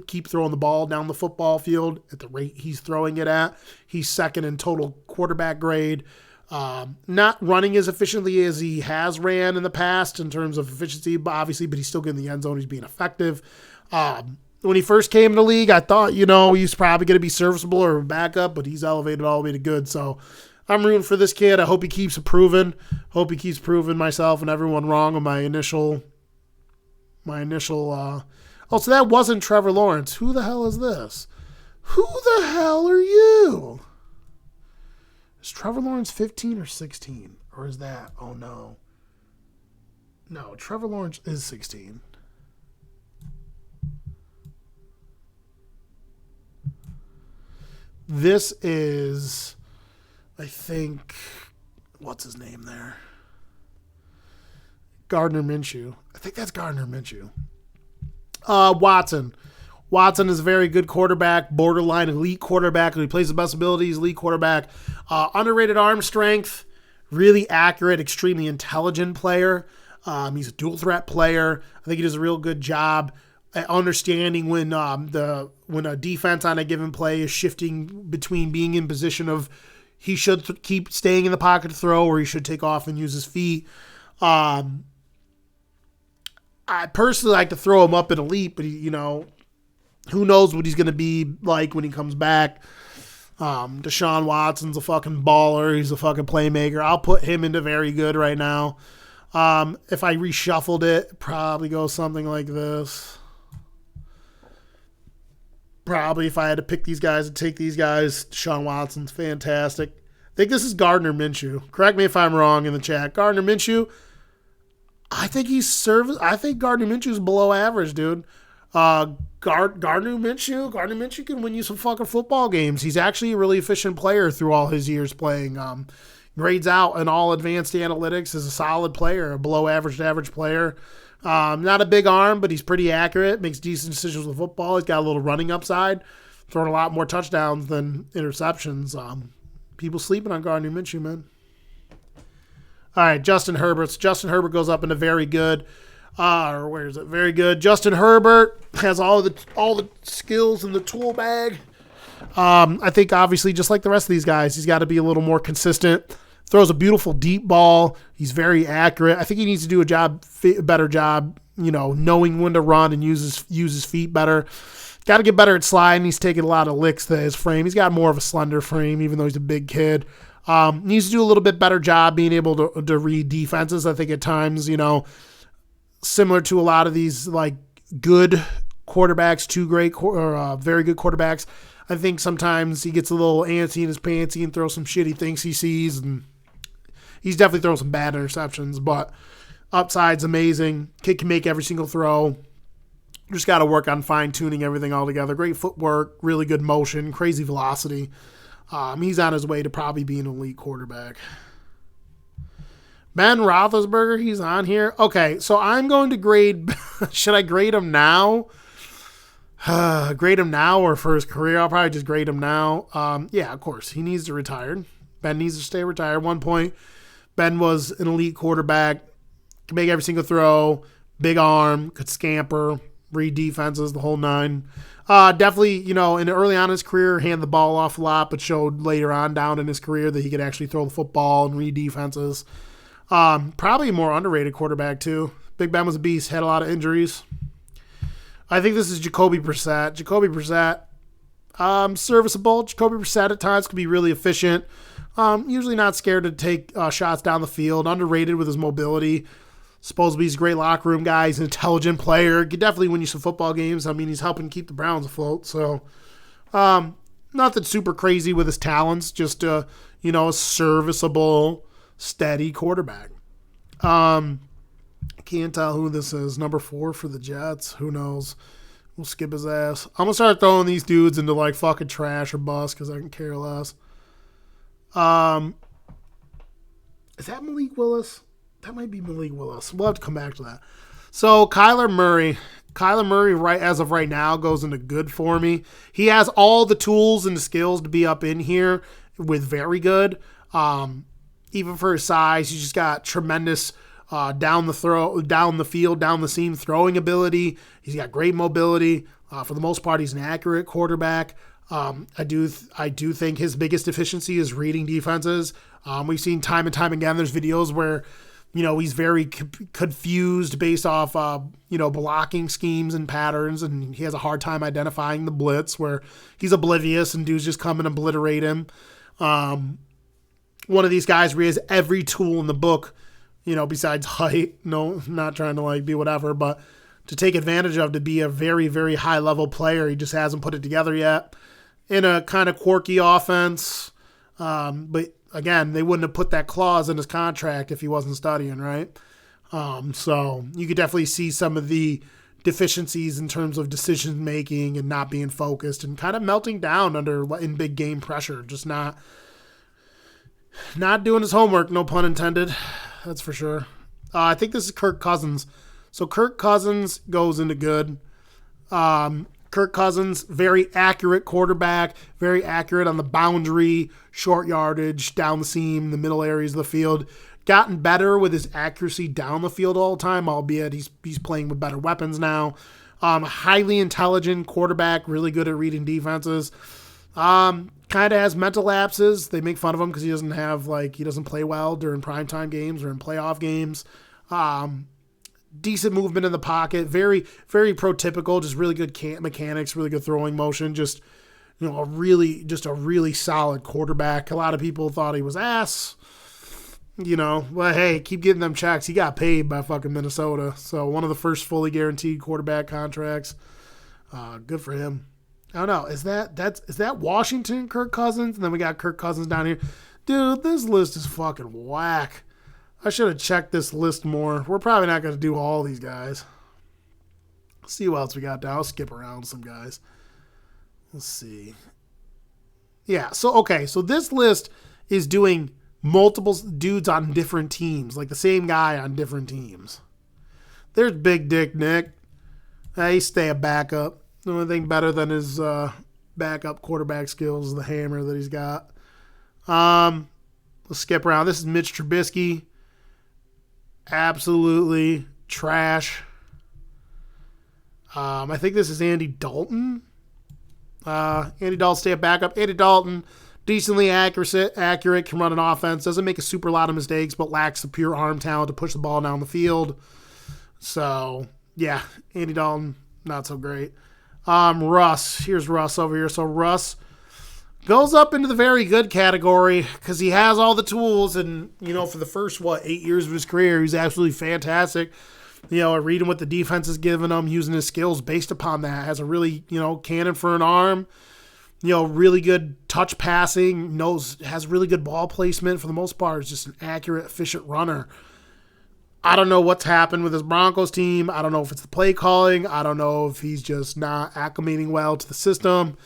keep throwing the ball down the football field at the rate he's throwing it at. He's second in total quarterback grade. Not running as efficiently as he has ran in the past in terms of efficiency, but he's still getting the end zone. He's being effective. When he first came in the league, I thought, he's probably going to be serviceable or a backup, but he's elevated all the way to good. So I'm rooting for this kid. I hope he keeps proving. Hope he keeps proving myself and everyone wrong on my initial. So that wasn't Trevor Lawrence. Who the hell is this? Who the hell are you? Is Trevor Lawrence 15 or 16? Or is that? Oh, no. No, Trevor Lawrence is 16. This is, I think, what's his name there? Gardner Minshew. I think that's Gardner Minshew. Watson. Watson is a very good quarterback, borderline elite quarterback. When he plays the best abilities, elite quarterback. Underrated arm strength, really accurate, extremely intelligent player. He's a dual threat player. I think he does a real good job at understanding when a defense on a given play is shifting between being in position of he should keep staying in the pocket to throw or he should take off and use his feet. I personally like to throw him up in elite, but who knows what he's going to be like when he comes back. Deshaun Watson's a fucking baller. He's a fucking playmaker. I'll put him into very good right now. If I reshuffled it, probably go something like this. Probably if I had to pick these guys and take these guys, Deshaun Watson's fantastic. I think this is Gardner Minshew. Correct me if I'm wrong in the chat. Gardner Minshew, I think Gardner Minshew's below average, dude. Gardner Minshew can win you some fucking football games. He's actually a really efficient player through all his years playing. Grades out in all advanced analytics as a solid player, a below average player. Not a big arm, but he's pretty accurate, makes decent decisions with football. He's got a little running upside, throwing a lot more touchdowns than interceptions. People sleeping on Gardner Minshew, man. All right, Justin Herbert. Justin Herbert goes up into very good. Where is it? Very good. Justin Herbert has all the skills in the tool bag. I think obviously just like the rest of these guys, he's got to be a little more consistent. Throws a beautiful deep ball. He's very accurate. I think he needs to do a better job, knowing when to run and use his feet better. Got to get better at sliding. He's taking a lot of licks to his frame. He's got more of a slender frame, even though he's a big kid. Needs to do a little bit better job being able to read defenses. I think at times, similar to a lot of these like good quarterbacks, very good quarterbacks, I think sometimes he gets a little antsy in his pantsy and throws some shit he thinks he sees, and he's definitely throwing some bad interceptions, but upside's amazing. Kid can make every single throw. Just got to work on fine-tuning everything all together. Great footwork, really good motion, crazy velocity. He's on his way to probably being an elite quarterback. Ben Roethlisberger, he's on here. Okay, so I'm going to grade. Should I grade him now? Grade him now or for his career? I'll probably just grade him now. Yeah, of course. He needs to retire. Ben needs to stay retired. 1 point. Ben was an elite quarterback. Could make every single throw. Big arm. Could scamper. Read defenses, the whole nine. Definitely, early on in his career, hand the ball off a lot, but showed later on down in his career that he could actually throw the football and read defenses. Probably a more underrated quarterback, too. Big Ben was a beast. Had a lot of injuries. I think this is Jacoby Brissett. Serviceable. Jacoby Brissett at times can be really efficient. Usually not scared to take shots down the field. Underrated with his mobility. Supposedly he's a great locker room guy. He's an intelligent player. Could definitely win you some football games. I mean, he's helping keep the Browns afloat. So, nothing super crazy with his talents. Just a serviceable, steady quarterback. I can't tell who this is. Number 4 for the Jets. Who knows? We'll skip his ass. I'm going to start throwing these dudes into like fucking trash or bust because I can care less. Is that Malik Willis? That might be Malik Willis. We'll have to come back to that. So Kyler Murray, right as of right now, goes into good for me. He has all the tools and the skills to be up in here with very good. Even for his size, he's just got tremendous down the field, down the seam throwing ability. He's got great mobility. For the most part, he's an accurate quarterback. I do think his biggest deficiency is reading defenses. We've seen time and time again. There's videos where he's very confused based off blocking schemes and patterns, and he has a hard time identifying the blitz where he's oblivious and dudes just come and obliterate him. One of these guys where he has every tool in the book, besides height. No, not trying to like be whatever, but to take advantage of to be a very, very high level player. He just hasn't put it together yet. In a kind of quirky offense, but again, they wouldn't have put that clause in his contract if he wasn't studying, right? So you could definitely see some of the deficiencies in terms of decision making and not being focused and kind of melting down in big game pressure. Just not doing his homework, no pun intended. That's for sure. I think this is Kirk Cousins. So Kirk Cousins goes into good. Kirk Cousins, very accurate quarterback, very accurate on the boundary, short yardage, down the seam, the middle areas of the field. Gotten better with his accuracy down the field all the time, albeit he's playing with better weapons now. Highly intelligent quarterback, really good at reading defenses. Kind of has mental lapses. They make fun of him because he doesn't play well during primetime games or in playoff games. Decent movement in the pocket, very, very prototypical, just really good mechanics, really good throwing motion, just just a really solid quarterback. A lot of people thought he was ass. But hey, keep getting them checks. He got paid by fucking Minnesota. So one of the first fully guaranteed quarterback contracts. Good for him. I don't know. Is that Washington, Kirk Cousins? And then we got Kirk Cousins down here. Dude, this list is fucking whack. I should have checked this list more. We're probably not going to do all these guys. Let's see what else we got down. I'll skip around some guys. Let's see. Yeah, so this list is doing multiple dudes on different teams, like the same guy on different teams. There's Big Dick Nick. He stay a backup. The only thing better than his backup quarterback skills is the hammer that he's got. Let's skip around. This is Mitch Trubisky. Absolutely trash. I think this is Andy Dalton. Andy Dalton stay a backup. Andy Dalton, decently accurate, can run an offense, doesn't make a super lot of mistakes, but lacks the pure arm talent to push the ball down the field. So, yeah, Andy Dalton, not so great. Russ. Here's Russ over here. So Russ goes up into the very good category because he has all the tools. And, for the first, 8 years of his career, he's absolutely fantastic. Reading what the defense is giving him, using his skills based upon that. Has a really, cannon for an arm. Really good touch passing. Has really good ball placement for the most part. Is just an accurate, efficient runner. I don't know what's happened with his Broncos team. I don't know if it's the play calling. I don't know if he's just not acclimating well to the system.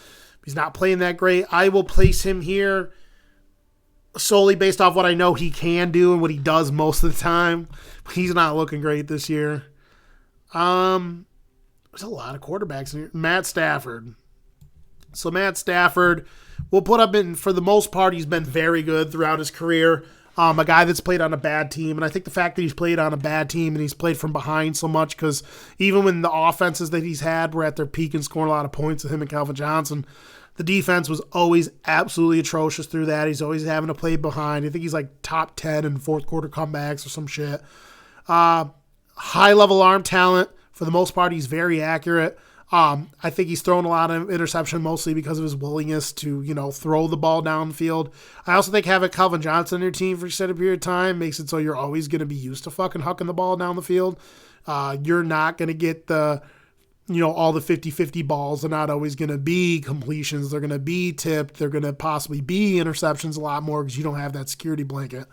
He's not playing that great. I will place him here solely based off what I know he can do and what he does most of the time. He's not looking great this year. There's a lot of quarterbacks in here. Matt Stafford. So Matt Stafford will put up in, for the most part, he's been very good throughout his career. A guy that's played on a bad team. And I think the fact that he's played on a bad team and he's played from behind so much, because even when the offenses that he's had were at their peak and scoring a lot of points with him and Calvin Johnson, the defense was always absolutely atrocious through that. He's always having to play behind. I think he's like top 10 in fourth quarter comebacks or some shit. High-level arm talent. For the most part, he's very accurate. I think he's thrown a lot of interception mostly because of his willingness to, throw the ball downfield. I also think having Calvin Johnson on your team for a set period of time makes it so you're always going to be used to fucking hucking the ball down the field. You're not going to get the, all the 50-50 balls. They're not always going to be completions. They're going to be tipped. They're going to possibly be interceptions a lot more because you don't have that security blanket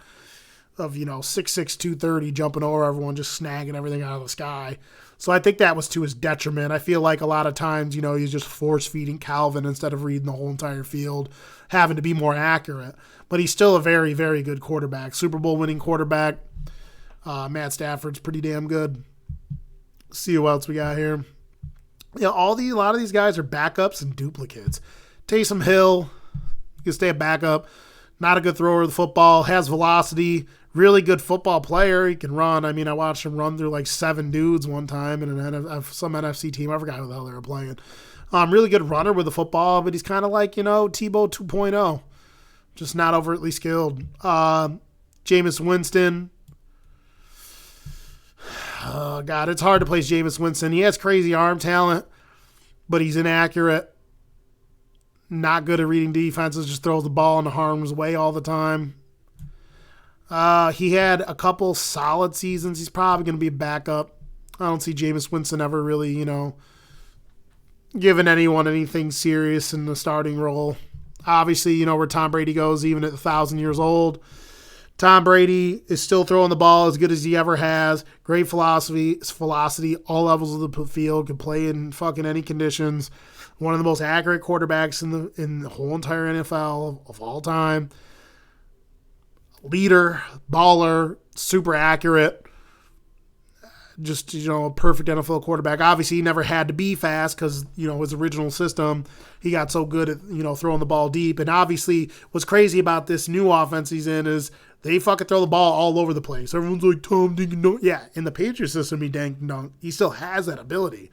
of, 6'6", 230 jumping over everyone, just snagging everything out of the sky. So I think that was to his detriment. I feel like a lot of times, he's just force-feeding Calvin instead of reading the whole entire field, having to be more accurate. But he's still a very, very good quarterback. Super Bowl winning quarterback. Matt Stafford's pretty damn good. Let's see who else we got here. A lot of these guys are backups and duplicates. Taysom Hill, you can stay a backup. Not a good thrower of the football. Has velocity. Really good football player. He can run. I mean, I watched him run through like 7 dudes one time in some NFC team. I forgot who the hell they were playing. Really good runner with the football, but he's kind of like, Tebow 2.0. Just not overtly skilled. Jameis Winston. Oh, God, it's hard to place Jameis Winston. He has crazy arm talent, but he's inaccurate. Not good at reading defenses. Just throws the ball in the harm's way all the time. He had a couple solid seasons. He's probably going to be a backup. I don't see Jameis Winston ever really, giving anyone anything serious in the starting role. Obviously, where Tom Brady goes, even at 1,000 years old. Tom Brady is still throwing the ball as good as he ever has. Great velocity, all levels of the field, can play in fucking any conditions. One of the most accurate quarterbacks in the whole entire NFL of all time. Leader, baller, super accurate. Just, a perfect NFL quarterback. Obviously, he never had to be fast because, his original system, he got so good at, throwing the ball deep. And obviously, what's crazy about this new offense he's in is they fucking throw the ball all over the place. Everyone's like, Tom, dink and dunk. Yeah, in the Patriots system, he dink and dunk. He still has that ability.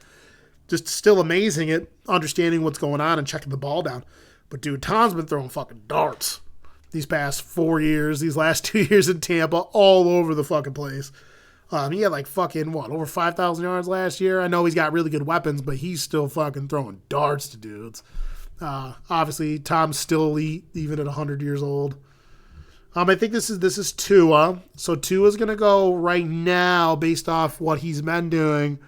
Just still amazing at understanding what's going on and checking the ball down. But, dude, Tom's been throwing fucking darts these past 4 years, these last 2 years in Tampa, all over the fucking place. He had like fucking, over 5,000 yards last year? I know he's got really good weapons, but he's still fucking throwing darts to dudes. Obviously, Tom's still elite even at 100 years old. I think this is Tua. So Tua's going to go right now based off what he's been doing.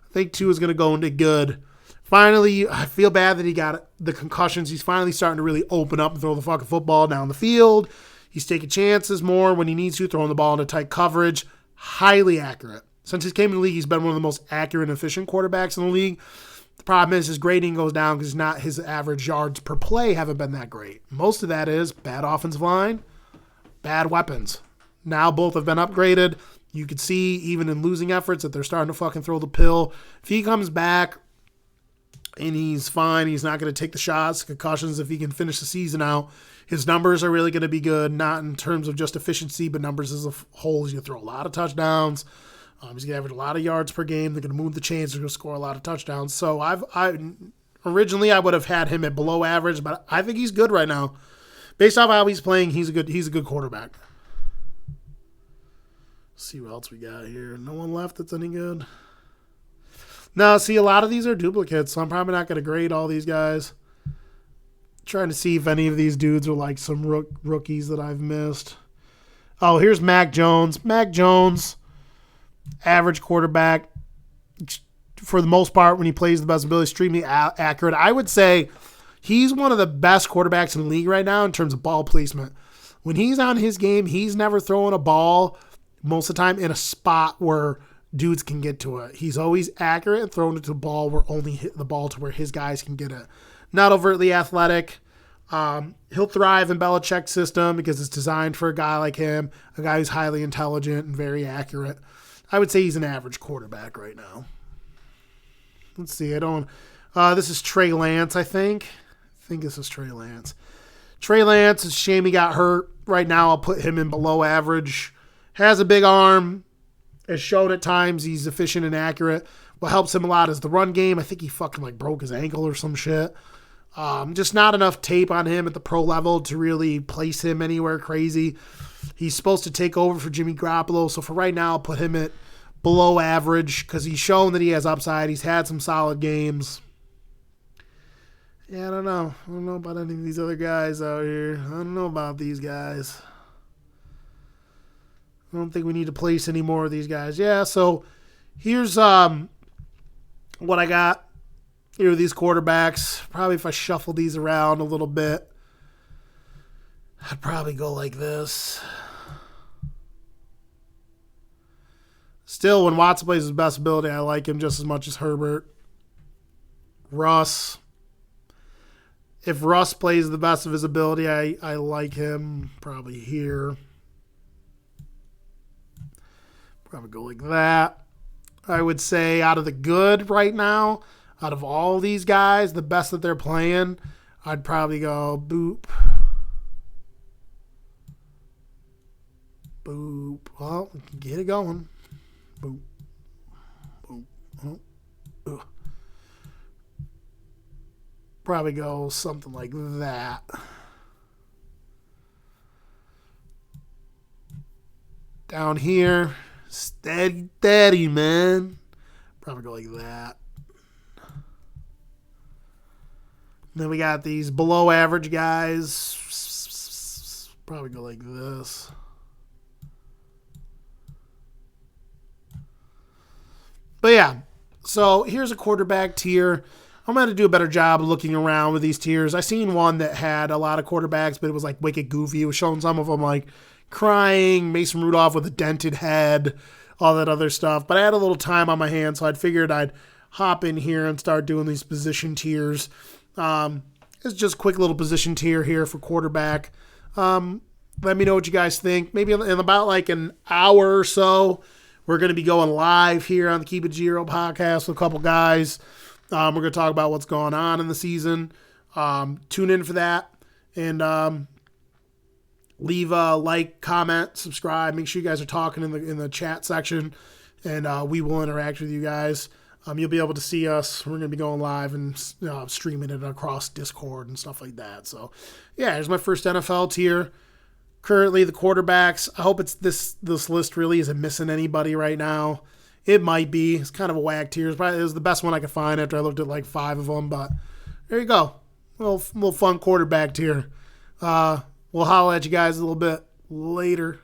I think Tua's going to go into good. Finally, I feel bad that he got the concussions. He's finally starting to really open up and throw the fucking football down the field. He's taking chances more when he needs to, throwing the ball into tight coverage. Highly accurate. Since he came in the league, he's been one of the most accurate and efficient quarterbacks in the league. The problem is his grading goes down because not his average yards per play haven't been that great. Most of that is bad offensive line, bad weapons. Now both have been upgraded. You could see even in losing efforts that they're starting to fucking throw the pill. If he comes back and he's fine, he's not going to take the shots, concussions, if he can finish the season out, his numbers are really going to be good, not in terms of just efficiency, but numbers as a whole. He's going to throw a lot of touchdowns. He's going to average a lot of yards per game. They're going to move the chains. They're going to score a lot of touchdowns. So originally I would have had him at below average, but I think he's good right now. Based off how he's playing, he's a good quarterback. Let's see what else we got here. No one left that's any good. No, see, a lot of these are duplicates, so I'm probably not going to grade all these guys. Trying to see if any of these dudes are like some rookies that I've missed. Oh, here's Mac Jones. Mac Jones, average quarterback. For the most part, when he plays the best ability, extremely accurate. I would say he's one of the best quarterbacks in the league right now in terms of ball placement. When he's on his game, he's never throwing a ball most of the time in a spot where dudes can get to it. He's always accurate and throwing it to the ball where only hit the ball to where his guys can get it. Not overtly athletic. He'll thrive in Belichick's system because it's designed for a guy like him, a guy who's highly intelligent and very accurate. I would say he's an average quarterback right now. Let's see. This is Trey Lance, I think. I think this is Trey Lance. Trey Lance, it's a shame he got hurt. Right now, I'll put him in below average. Has a big arm. Has shown at times he's efficient and accurate. What helps him a lot is the run game. I think he fucking broke his ankle or some shit. Just not enough tape on him at the pro level to really place him anywhere crazy. He's supposed to take over for Jimmy Garoppolo. So for right now, I'll put him at below average because he's shown that he has upside. He's had some solid games. Yeah, I don't know. I don't know about any of these other guys out here. I don't know about these guys. I don't think we need to place any more of these guys. Yeah, so here's what I got. Here are these quarterbacks. Probably if I shuffle these around a little bit, I'd probably go like this. Still, when Watson plays his best ability, I like him just as much as Herbert. Russ. If Russ plays the best of his ability, I like him probably here. Probably go like that. I would say out of the good right now, out of all these guys, the best that they're playing, I'd probably go boop. Boop. Well, get it going. Boop. Boop. Oh. Ugh. Probably go something like that. Down here, steady, man. Probably go like that. Then we got these below average guys. Probably go like this. But yeah, so here's a quarterback tier. I'm going to do a better job of looking around with these tiers. I seen one that had a lot of quarterbacks, but it was like wicked goofy. It was showing some of them like crying, Mason Rudolph with a dented head, all that other stuff. But I had a little time on my hands, so I figured I'd hop in here and start doing these position tiers. It's just a quick little position tier here for quarterback. Let me know what you guys think. Maybe in about like an hour or so, we're going to be going live here on the Keep It Giro podcast with a couple guys. We're going to talk about what's going on in the season. Tune in for that. And leave a like, comment, subscribe. Make sure you guys are talking in the chat section. And we will interact with you guys. You'll be able to see us. We're going to be going live and streaming it across Discord and stuff like that. So, yeah, here's my first NFL tier. Currently, the quarterbacks. I hope it's this list really isn't missing anybody right now. It might be. It's kind of a whack tier. It was the best one I could find after I looked at like 5 of them. But there you go. little fun quarterback here. We'll holler at you guys a little bit later.